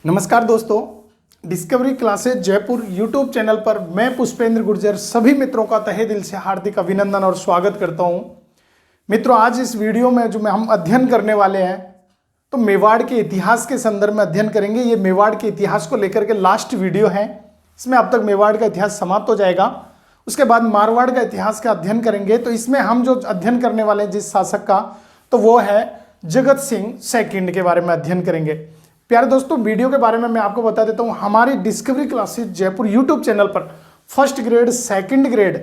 नमस्कार दोस्तों, discovery classes Jaipur YouTube channel पर मैं पुष्पेंद्र गुर्जर सभी मित्रों का तहे दिल से हार्दिक अभिनंदन और स्वागत करता हूं। मित्रों, आज इस वीडियो में जो हम अध्ययन करने वाले हैं तो मेवाड़ के इतिहास के संदर्भ में अध्ययन करेंगे। ये मेवाड़ के इतिहास को लेकर के लास्ट वीडियो है। इसमें अब तक मेवाड़ का इतिहास समाप्त हो जाएगा। उसके बाद मारवाड़ का इतिहास का अध्ययन करेंगे। तो इसमें हम जो अध्ययन करने वाले हैं जिस शासक का, तो वो है जगत सिंह सेकंड के बारे में अध्ययन करेंगे। प्यारे दोस्तों, वीडियो के बारे में मैं आपको बता देता हूं। हमारी discovery classes Jaipur YouTube channel पर first grade, second grade,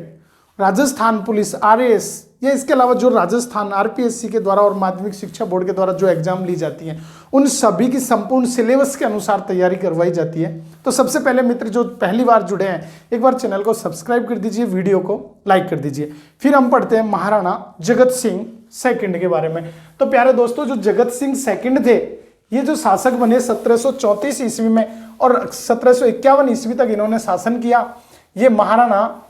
Rajasthan police, RAS, या इसके अलावा जो राजस्थान आरपीएससी के द्वारा और माध्यमिक शिक्षा बोर्ड के द्वारा जो एग्जाम ली जाती है, उन सभी की संपूर्ण सिलेबस के अनुसार तैयारी करवाई जाती है। तो सबसे पहले मित्र जो पहली बार जुड़े हैं, एक बार चैनल को सब्सक्राइब कर दीजिए, वीडियो को लाइक कर दीजिए। फिर हम पढ़ते हैं महाराणा जगत सिंह सेकंड के बारे में। तो प्यारे दोस्तों, जो जगत सिंह सेकंड थे, ये जो शासक बने 1734 ईस्वी में और 1751 ईस्वी तक इन्होंने शासन किया। ये महाराणा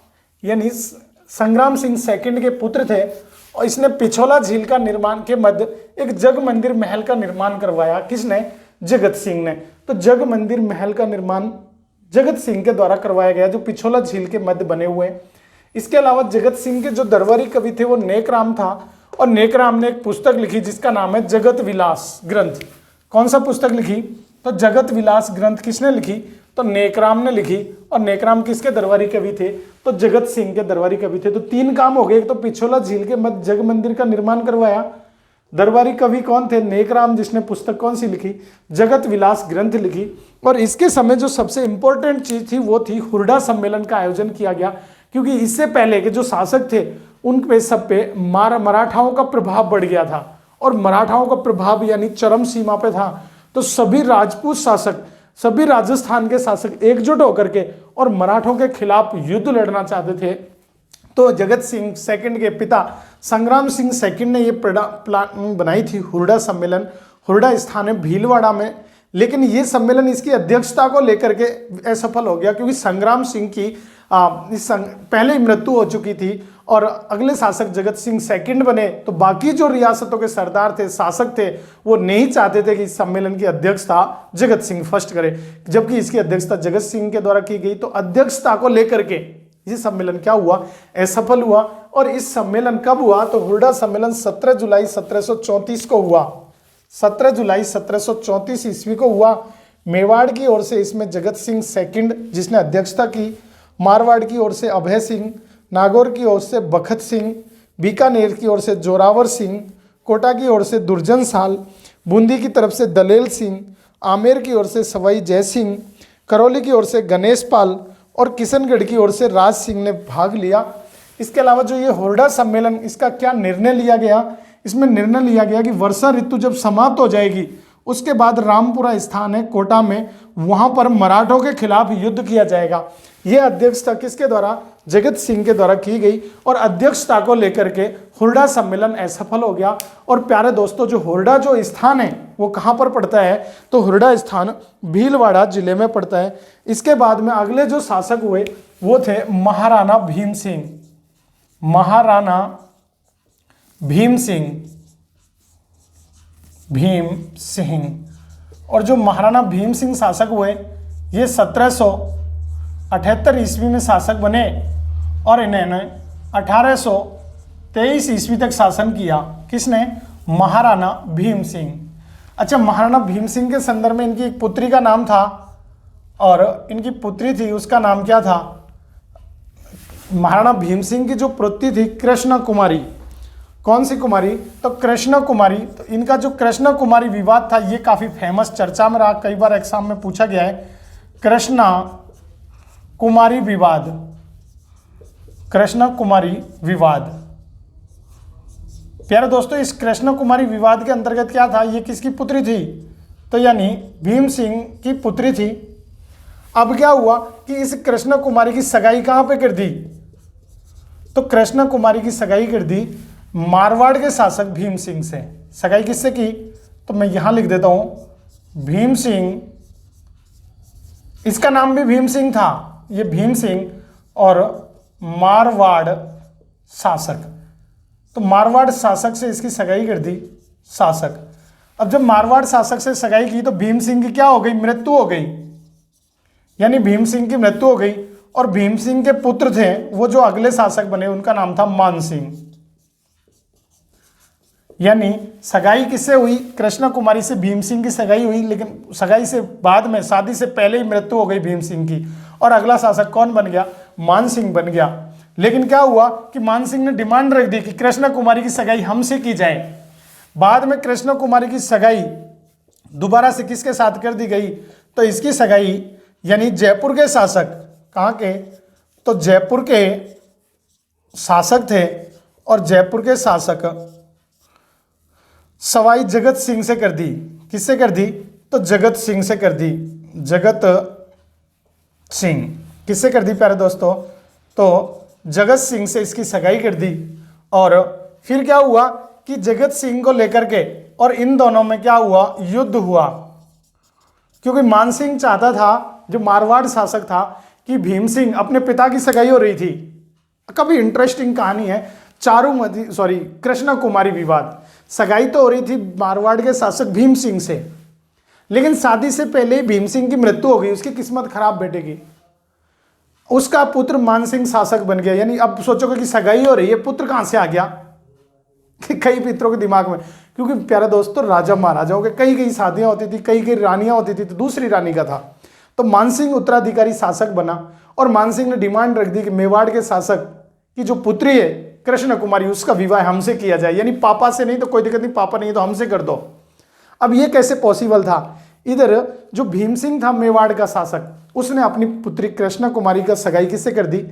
यानी संग्राम सिंह सेकंड के पुत्र थे और इसने पिछोला झील का निर्माण के मध्य एक जग मंदिर महल का निर्माण करवाया। किसने? जगत सिंह ने। तो जग मंदिर महल का निर्माण जगत सिंह के द्वारा करवाया गया, जो पिछोला झील के मध्य बने हुए। इसके अलावा जगत सिंह के जो दरबारी कवि थे वो नेकराम था, और नेकराम ने एक पुस्तक लिखी जिसका नाम है जगत विलास ग्रंथ। कौन सा पुस्तक लिखी? तो जगत विलास ग्रंथ किसने लिखी? तो नेकराम ने लिखी। और नेकराम किसके दरबारी कवि थे? तो जगत सिंह के दरबारी कवि थे। तो तीन काम हो गए। एक तो पिछोला झील के मध्य जग मंदिर का निर्माण करवाया। दरबारी कवि कौन थे? नेकराम, जिसने पुस्तक कौन सी लिखी? जगत विलास ग्रंथ लिखी। और इसके समय जो सबसे इंपॉर्टेंट चीज थी वो थी हुरडा सम्मेलन का आयोजन किया गया, क्योंकि इससे पहले के जो शासक थे उन पे सब पे मराठाओं का प्रभाव बढ़ गया था, और मराठाओं का प्रभाव यानी चरम सीमा पे था। तो सभी राजपूत शासक, सभी राजस्थान के शासक एकजुट होकर के और मराठों के खिलाफ युद्ध लड़ना चाहते थे। तो जगत सिंह सेकंड के पिता संग्राम सिंह सेकंड ने ये प्लान बनाई थी हुरडा सम्मेलन। हुरडा स्थान है भीलवाड़ा में। लेकिन ये सम्मेलन इसकी अध्यक्षता को लेकर के असफल हो गया, क्योंकि संग्राम सिंह की पहले ही मृत्यु हो चुकी थी और अगले शासक जगत सिंह सेकंड बने। तो बाकी जो रियासतों के सरदार थे, शासक थे, वो नहीं चाहते थे कि इस सम्मेलन की अध्यक्षता जगत सिंह फर्स्ट करे, जबकि इसकी अध्यक्षता जगत सिंह के द्वारा की गई। तो अध्यक्षता को लेकर के ये सम्मेलन क्या हुआ? असफल हुआ। और इस सम्मेलन कब हुआ? तो हुरडा सम्मेलन 17 जुलाई 1734 को हुआ। 17 जुलाई 1734 ईस्वी को हुआ। मेवाड़ की ओर से इसमें जगत सिंह सेकंड जिसने अध्यक्षता की, मारवाड़ की ओर से अभय सिंह, नागौर की ओर से बखत सिंह, बीकानेर की ओर से जोरावर सिंह, कोटा की ओर से दुर्जन साल, बूंदी की तरफ से दलेल सिंह, आमेर की ओर से सवाई जय सिंह, करौली की ओर से गणेश पाल और किशनगढ़ की ओर से राज सिंह ने भाग लिया। इसके अलावा जो ये हुरडा सम्मेलन, इसका क्या निर्णय लिया गया? इसमें निर्णय लिया गया कि वर्षा ऋतु जब समाप्त हो जाएगी उसके बाद रामपुरा स्थान है कोटा में, वहां पर मराठों के खिलाफ युद्ध किया जाएगा। यह अध्यक्षता किसके द्वारा? जगत सिंह के द्वारा की गई। और अध्यक्षता को लेकर के हुरडा सम्मेलन असफल हो गया। और प्यारे दोस्तों, जो हुरडा जो स्थान है वो कहाँ पर पड़ता है? तो हुरडा स्थान भीलवाड़ा जिले में पड़ता है। इसके बाद में अगले जो शासक हुए वो थे महाराणा भीम सिंह। महाराणा भीम सिंह। और जो महाराणा भीम सिंह शासक हुए, ये 1778 ईस्वी में शासक बने और इन्होंने 1823 ईस्वी तक शासन किया। किसने? महाराणा भीम सिंह। अच्छा, महाराणा भीम सिंह के संदर्भ में इनकी एक पुत्री का नाम था, और इनकी पुत्री थी, उसका नाम क्या था? महाराणा भीम सिंह की जो पुत्री थी कृष्ण कुमारी। कौन सी कुमारी? तो कृष्ण कुमारी। तो इनका जो कृष्ण कुमारी विवाद था ये काफी फेमस चर्चा में रहा, कई बार एग्जाम में पूछा गया है। कृष्ण कुमारी विवाद, कृष्ण कुमारी विवाद। प्यारे दोस्तों, इस कृष्ण कुमारी विवाद के अंतर्गत क्या था? ये किसकी पुत्री थी? तो यानी भीम सिंह की पुत्री थी। अब क्या हुआ कि इस कृष्ण कुमारी की सगाई कहां पे कर दी? तो कृष्ण कुमारी की सगाई कर दी मारवाड़ के शासक भीम सिंह से। सगाई किससे की? तो मैं यहां लिख देता हूं भीम सिंह। इसका नाम भी भीम सिंह था, ये भीम सिंह और मारवाड़ शासक। तो मारवाड़ शासक से इसकी सगाई कर दी शासक। अब जब मारवाड़ शासक से सगाई की तो भीम सिंह की क्या हो गई, मृत्यु हो गई, यानी भीम सिंह की मृत्यु हो गई। और भीम सिंह के पुत्र थे वो जो अगले शासक बने, उनका नाम था मान सिंह। यानी सगाई किससे हुई, कृष्णा कुमारी से भीम सिंह की सगाई हुई, लेकिन सगाई से बाद में, शादी से पहले ही मृत्यु हो गई भीम सिंह की, और अगला शासक कौन बन गया, मान सिंह बन गया। लेकिन क्या हुआ कि मान सिंह ने डिमांड रख दी कि कृष्णा कुमारी की सगाई हमसे की जाए। बाद में कृष्णा कुमारी की सगाई दोबारा से किसके साथ कर दी गई, तो इसकी सगाई यानी जयपुर के शासक, कहाँ के, तो जयपुर के शासक थे, और जयपुर के शासक सवाई जगत सिंह से कर दी। किससे कर दी, तो जगत सिंह से कर दी, जगत सिंह किससे कर दी प्यारे दोस्तों, तो जगत सिंह से इसकी सगाई कर दी। और फिर क्या हुआ कि जगत सिंह को लेकर के और इन दोनों में क्या हुआ, युद्ध हुआ, क्योंकि मान सिंह चाहता था, जो मारवाड़ शासक था, कि भीम सिंह, अपने पिता की सगाई हो रही थी, काफी इंटरेस्टिंग कहानी है, कृष्णा कुमारी विवाद, सगाई तो हो रही थी मारवाड़ के शासक भीम सिंह से, लेकिन शादी से पहले ही भीम सिंह की मृत्यु हो गई, उसकी किस्मत खराब बेटे की, उसका पुत्र मान सिंह शासक बन गया। यानी अब सोचोगे कि सगाई हो रही है, पुत्र कहां से आ गया, कि कई पितरों के दिमाग में, क्योंकि प्यारे दोस्तों राजा महाराजाओं के कई कई शादियां होती थी, कई कई रानियां होती थी, तो दूसरी रानी का था, तो मान सिंह उत्तराधिकारी शासक बना, और मान सिंह ने डिमांड रख दी कि मेवाड़ के शासक की जो पुत्री है कृष्ण कुमारी, उसका विवाह हमसे किया जाए, यानी पापा से नहीं तो कोई दिक्कत नहीं, पापा नहीं तो हमसे कर दो। अब ये कैसे पॉसिबल था, इधर जो भीम सिंह था मेवाड़ का शासक, उसने अपनी पुत्री कृष्णा कुमारी का सगाई किससे कर दी,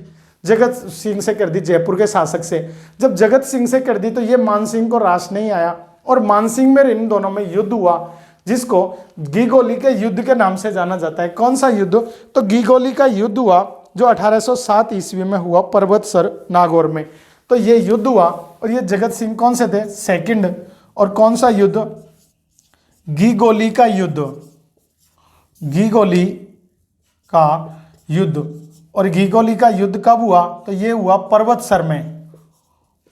जगत सिंह से कर दी, जयपुर के शासक से। जब जगत सिंह से कर दी तो ये मान सिंह को रास नहीं आया, और मान सिंह में इन दोनों में युद्ध हुआ, जिसको घीगोली के युद्ध के नाम से जाना जाता है। कौन सा युद्ध, तो घीगोली का युद्ध हुआ, जो 1807 ईस्वी में हुआ पर्वतसर नागौर में। तो ये युद्ध हुआ, और ये जगत सिंह कौन से थे, सेकंड। और कौन सा युद्ध, घीगोली का युद्ध, घीगोली का युद्ध। और घीगोली का युद्ध कब हुआ, तो ये हुआ पर्वतसर में,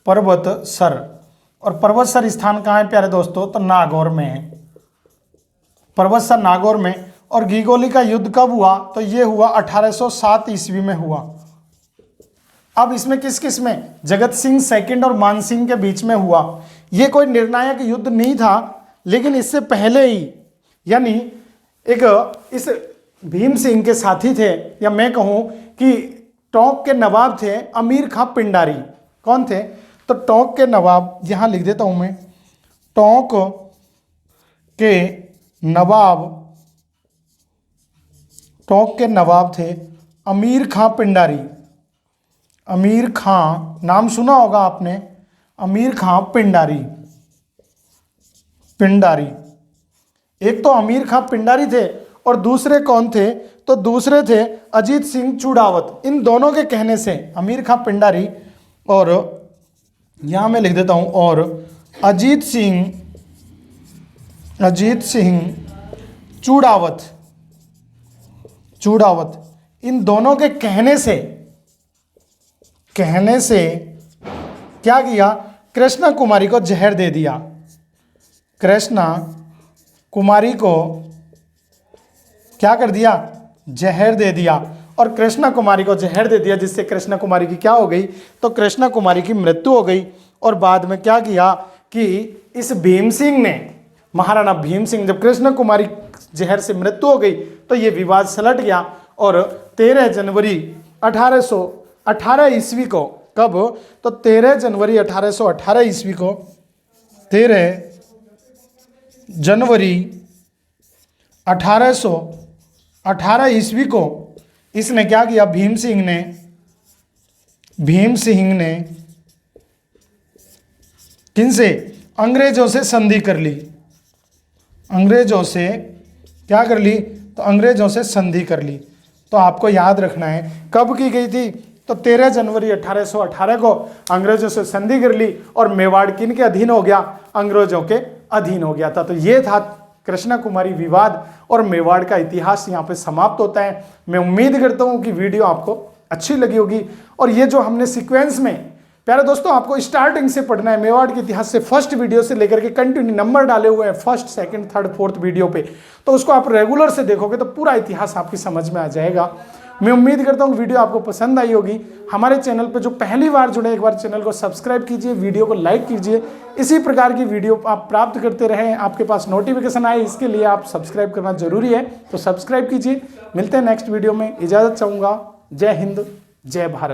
पर्वतसर। और पर्वतसर स्थान कहाँ है प्यारे दोस्तों, तो नागौर में है, पर्वतसर नागौर में। और घीगोली का युद्ध कब हुआ, तो ये हुआ 1807 ईस्वी में हुआ। अब इसमें किस किस में, जगत सिंह सेकंड और मान सिंह के बीच में हुआ। ये कोई निर्णायक युद्ध नहीं था, लेकिन इससे पहले ही, यानी एक इस भीम सिंह के साथी थे, या मैं कहूं कि टोंक के नवाब थे अमीर खां पिंडारी। कौन थे, तो टोंक के नवाब, यहां लिख देता हूं मैं, टोंक के नवाब, टोंक के नवाब थे अमीर खां पिंडारी। अमीर खां नाम सुना होगा आपने, अमीर खां पिंडारी, पिंडारी। एक तो अमीर खां पिंडारी थे, और दूसरे कौन थे, तो दूसरे थे अजीत सिंह चुड़ावत। इन दोनों के कहने से अमीर खां पिंडारी, और यहां मैं लिख देता हूं, और अजीत सिंह चुड़ावत, चुड़ावत, इन दोनों के कहने से क्या किया, कृष्णा कुमारी को जहर दे दिया। कृष्णा कुमारी को क्या कर दिया, जहर दे दिया। और कृष्णा कुमारी को जहर दे दिया, जिससे कृष्णा कुमारी की क्या हो गई, तो कृष्णा कुमारी की मृत्यु हो गई। और बाद में क्या किया कि इस भीम सिंह ने, महाराणा भीम सिंह, जब कृष्णा कुमारी जहर से मृत्यु हो गई तो ये विवाद सलट गया। और 13 जनवरी 1818 ईस्वी को, कब, तो 13 जनवरी 1818 ईस्वी को, 13 जनवरी 1818 ईस्वी को इसने क्या किया, भीम सिंह ने किनसे, अंग्रेजों से संधि कर ली। अंग्रेजों से क्या कर ली, तो अंग्रेजों से संधि कर ली। तो आपको याद रखना है कब की गई थी, तो 13 जनवरी 1818 को अंग्रेजों से संधि कर ली, और मेवाड़ किन के अधीन हो गया, अंग्रेजों के अधीन हो गया था। तो ये था कृष्णा कुमारी विवाद, और मेवाड़ का इतिहास यहाँ पे समाप्त होता है। मैं उम्मीद करता हूँ कि वीडियो आपको अच्छी लगी होगी, और ये जो हमने सीक्वेंस में प्यारे दोस्तों, आपको स्टार्टिंग से पढ़ना है मेवाड़ के इतिहास से, फर्स्ट वीडियो से लेकर के कंटिन्यू नंबर डाले हुए हैं first, second, third, fourth video पे, तो उसको आप रेगुलर से देखोगे तो पूरा इतिहास आपकी समझ में आ जाएगा। मैं उम्मीद करता हूँ वीडियो आपको पसंद आई होगी। हमारे चैनल पे जो पहली बार जुड़े, एक बार चैनल को सब्सक्राइब कीजिए, वीडियो को लाइक कीजिए। इसी प्रकार की वीडियो आप प्राप्त करते रहें, आपके पास नोटिफिकेशन आए, इसके लिए आप सब्सक्राइब करना जरूरी है, तो सब्सक्राइब कीजिए। मिलते हैं नेक्स्ट वीडियो में, इजाज़त चाहूँगा। जय हिंद, जय भारत।